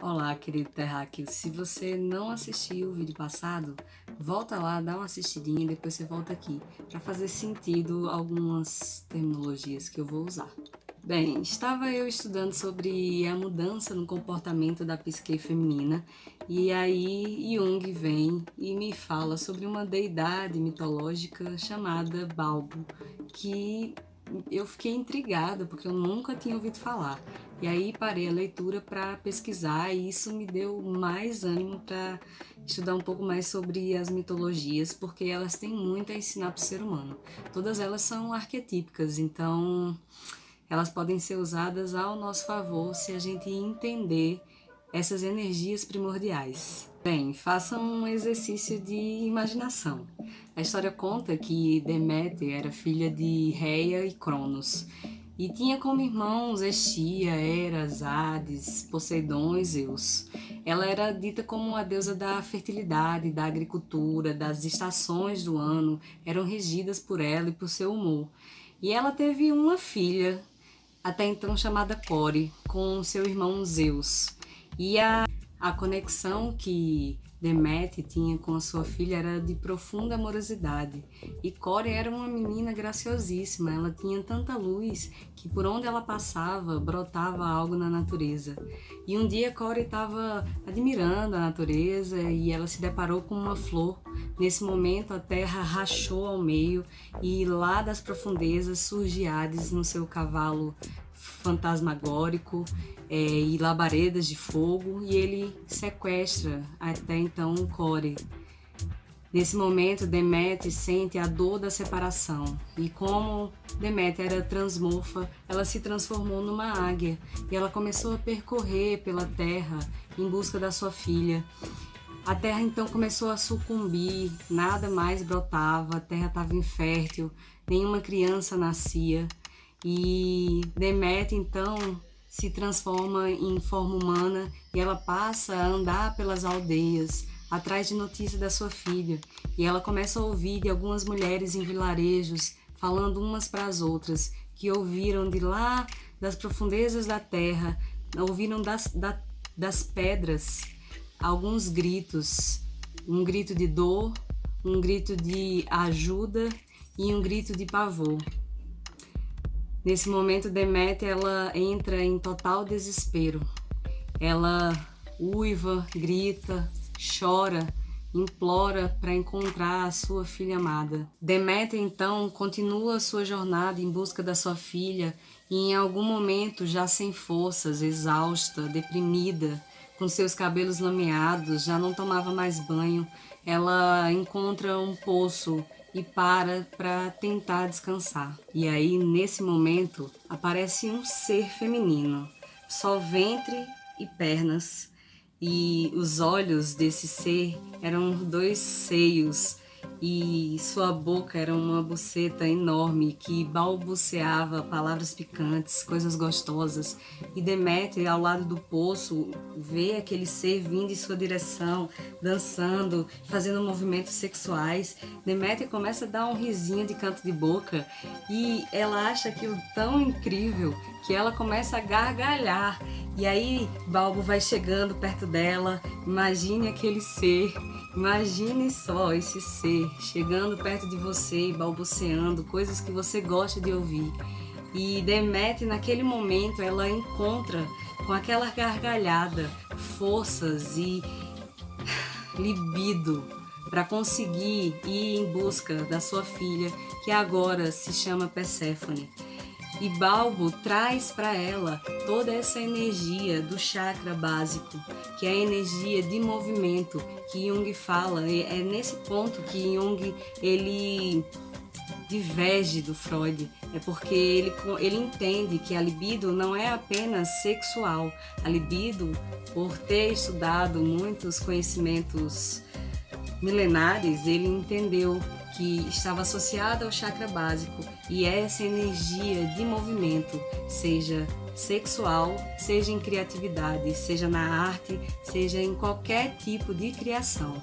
Olá, querido terráqueo. Se você não assistiu o vídeo passado, volta lá, dá uma assistidinha e depois você volta aqui para fazer sentido algumas terminologias que eu vou usar. Bem, estava eu estudando sobre a mudança no comportamento da psique feminina e aí Jung vem e me fala sobre uma deidade mitológica chamada Balbo, que eu fiquei intrigada porque eu nunca tinha ouvido falar. E aí parei a leitura para pesquisar e isso me deu mais ânimo para estudar um pouco mais sobre as mitologias, porque elas têm muito a ensinar para o ser humano. Todas elas são arquetípicas, então elas podem ser usadas ao nosso favor se a gente entender essas energias primordiais. Bem, façam um exercício de imaginação. A história conta que Deméter era filha de Reia e Cronos e tinha como irmãos Hestia, Eras, Hades, Poseidon e Zeus. Ela era dita como a deusa da fertilidade, da agricultura, das estações do ano, eram regidas por ela e por seu humor. E ela teve uma filha, até então chamada Core, com seu irmão Zeus. E a conexão que Deméter tinha com a sua filha era de profunda amorosidade. E Core era uma menina graciosíssima, ela tinha tanta luz que por onde ela passava brotava algo na natureza. E um dia Core estava admirando a natureza e ela se deparou com uma flor. Nesse momento a terra rachou ao meio e lá das profundezas surge Hades no seu cavalo fantasmagórico e labaredas de fogo, e ele sequestra até então Core. Nesse momento Deméter sente a dor da separação e como Deméter era transmorfa, ela se transformou numa águia e ela começou a percorrer pela terra em busca da sua filha. A terra então começou a sucumbir, nada mais brotava, a terra estava infértil, nenhuma criança nascia. E Deméter então se transforma em forma humana e ela passa a andar pelas aldeias atrás de notícias da sua filha, e ela começa a ouvir de algumas mulheres em vilarejos falando umas para as outras que ouviram de lá das profundezas da terra, ouviram das pedras alguns gritos, um grito de dor, um grito de ajuda e um grito de pavor. Nesse momento, Deméter ela entra em total desespero. Ela uiva, grita, chora, implora para encontrar a sua filha amada. Deméter então continua sua jornada em busca da sua filha e em algum momento, já sem forças, exausta, deprimida, com seus cabelos lameados, já não tomava mais banho, ela encontra um poço e para tentar descansar. E aí, nesse momento, aparece um ser feminino, só ventre e pernas, e os olhos desse ser eram dois seios e sua boca era uma buceta enorme que balbuciava palavras picantes, coisas gostosas. E Deméter, ao lado do poço, vê aquele ser vindo em sua direção, dançando, fazendo movimentos sexuais. Deméter começa a dar um risinho de canto de boca e ela acha aquilo tão incrível que ela começa a gargalhar. E aí Balbo vai chegando perto dela, imagine aquele ser, imagine só esse ser chegando perto de você e balbuciando coisas que você gosta de ouvir. E Deméter, naquele momento, ela encontra com aquela gargalhada forças e libido para conseguir ir em busca da sua filha, que agora se chama Perséfone. E Balbo traz para ela toda essa energia do chakra básico, que é a energia de movimento que Jung fala. É nesse ponto que Jung ele diverge do Freud, é porque ele entende que a libido não é apenas sexual. A libido, por ter estudado muitos conhecimentos milenares, ele entendeu que estava associada ao chakra básico, e é essa energia de movimento, seja sexual, seja em criatividade, seja na arte, seja em qualquer tipo de criação.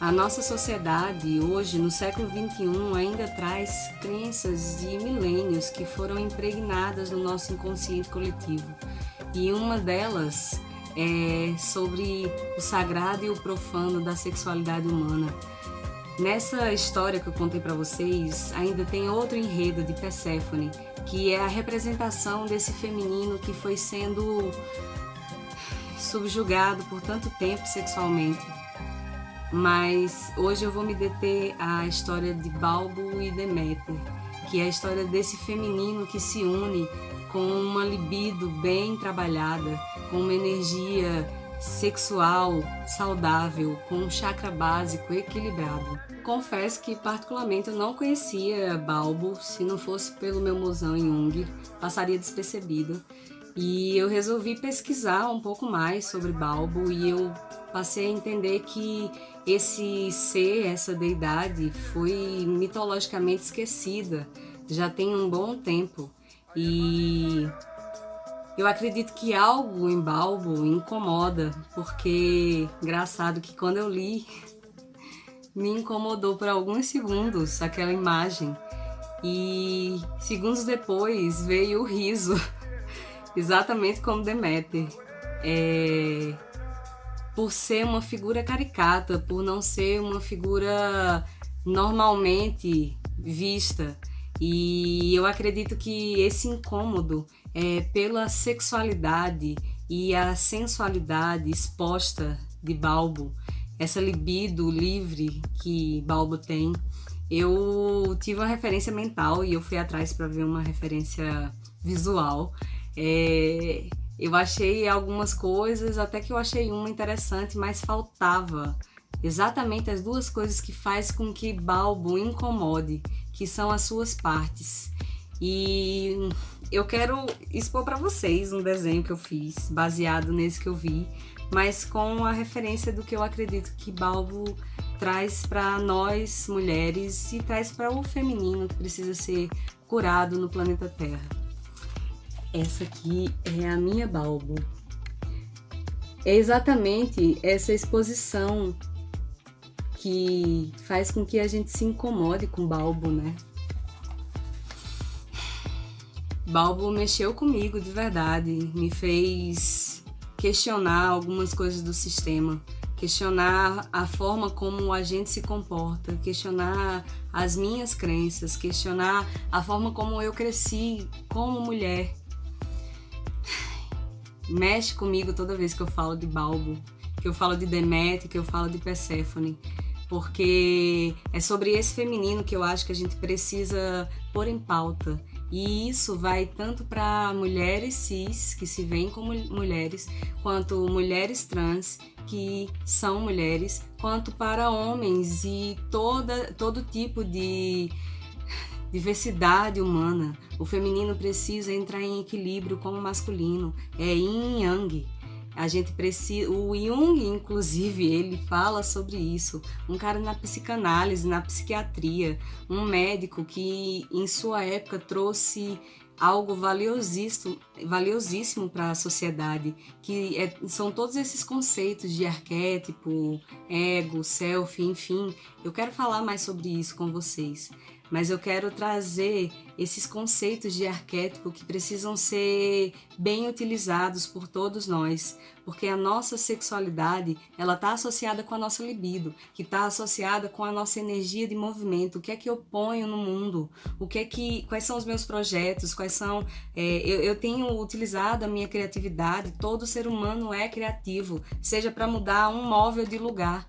A nossa sociedade hoje, no século XXI, ainda traz crenças de milênios que foram impregnadas no nosso inconsciente coletivo. E uma delas sobre o sagrado e o profano da sexualidade humana. Nessa história que eu contei para vocês, ainda tem outro enredo de Perséfone, que é a representação desse feminino que foi sendo subjugado por tanto tempo sexualmente. Mas hoje eu vou me deter à história de Balbo e Deméter, que é a história desse feminino que se une com uma libido bem trabalhada, com uma energia sexual saudável, com um chakra básico equilibrado. Confesso que particularmente eu não conhecia Balbo, se não fosse pelo meu mozão Jung, passaria despercebido. E eu resolvi pesquisar um pouco mais sobre Balbo e eu passei a entender que esse ser, essa deidade, foi mitologicamente esquecida já tem um bom tempo. E eu acredito que algo em Balbo incomoda, porque engraçado que quando eu li, me incomodou por alguns segundos aquela imagem. E segundos depois veio o riso. Exatamente como Deméter, por ser uma figura caricata, por não ser uma figura normalmente vista. E eu acredito que esse incômodo é pela sexualidade e a sensualidade exposta de Balbo, essa libido livre que Balbo tem. Eu tive uma referência mental e eu fui atrás para ver uma referência visual. Eu achei algumas coisas, até que eu achei uma interessante, mas faltava exatamente as duas coisas que faz com que Balbo incomode, que são as suas partes. E eu quero expor para vocês um desenho que eu fiz, baseado nesse que eu vi, mas com a referência do que eu acredito que Balbo traz para nós mulheres e traz para o feminino que precisa ser curado no planeta Terra. Essa aqui é a minha Balbo. É exatamente essa exposição que faz com que a gente se incomode com Balbo, né? Balbo mexeu comigo de verdade, me fez questionar algumas coisas do sistema, questionar a forma como a gente se comporta, questionar as minhas crenças, questionar a forma como eu cresci como mulher. Mexe comigo toda vez que eu falo de Balbo, que eu falo de Deméter, que eu falo de Perséfone, porque é sobre esse feminino que eu acho que a gente precisa pôr em pauta. E isso vai tanto para mulheres cis, que se veem como mulheres, quanto mulheres trans, que são mulheres, quanto para homens e todo tipo de diversidade humana. O feminino precisa entrar em equilíbrio com o masculino, é yin e yang. A gente precisa, o Jung, inclusive, ele fala sobre isso. Um cara na psicanálise, na psiquiatria, um médico que em sua época trouxe algo valiosíssimo para a sociedade, que são todos esses conceitos de arquétipo, ego, self, enfim. Eu quero falar mais sobre isso com vocês, mas eu quero trazer esses conceitos de arquétipo que precisam ser bem utilizados por todos nós, porque a nossa sexualidade, ela está associada com a nossa libido, que está associada com a nossa energia de movimento. O que é que eu ponho no mundo? Quais são os meus projetos? Eu tenho utilizado a minha criatividade. Todo ser humano é criativo, seja para mudar um móvel de lugar.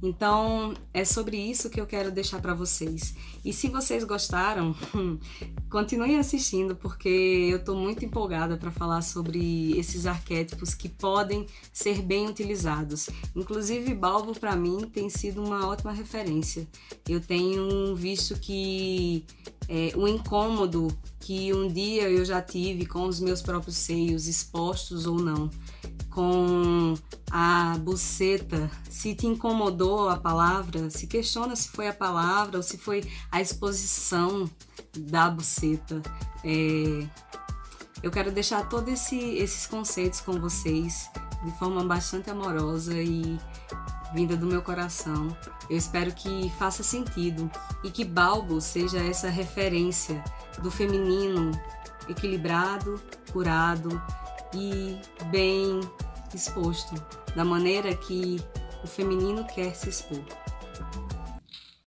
Então, é sobre isso que eu quero deixar para vocês. E se vocês gostaram, continuem assistindo, porque eu estou muito empolgada para falar sobre esses arquétipos que podem ser bem utilizados. Inclusive, Balbo, para mim, tem sido uma ótima referência. Eu tenho visto que o incômodo que um dia eu já tive com os meus próprios seios, expostos ou não, com a buceta, se te incomodou a palavra, se questiona se foi a palavra ou se foi a exposição da buceta. Eu quero deixar todos esses conceitos com vocês de forma bastante amorosa e vinda do meu coração. Eu espero que faça sentido e que Balbo seja essa referência do feminino equilibrado, curado e bem exposto da maneira que o feminino quer se expor.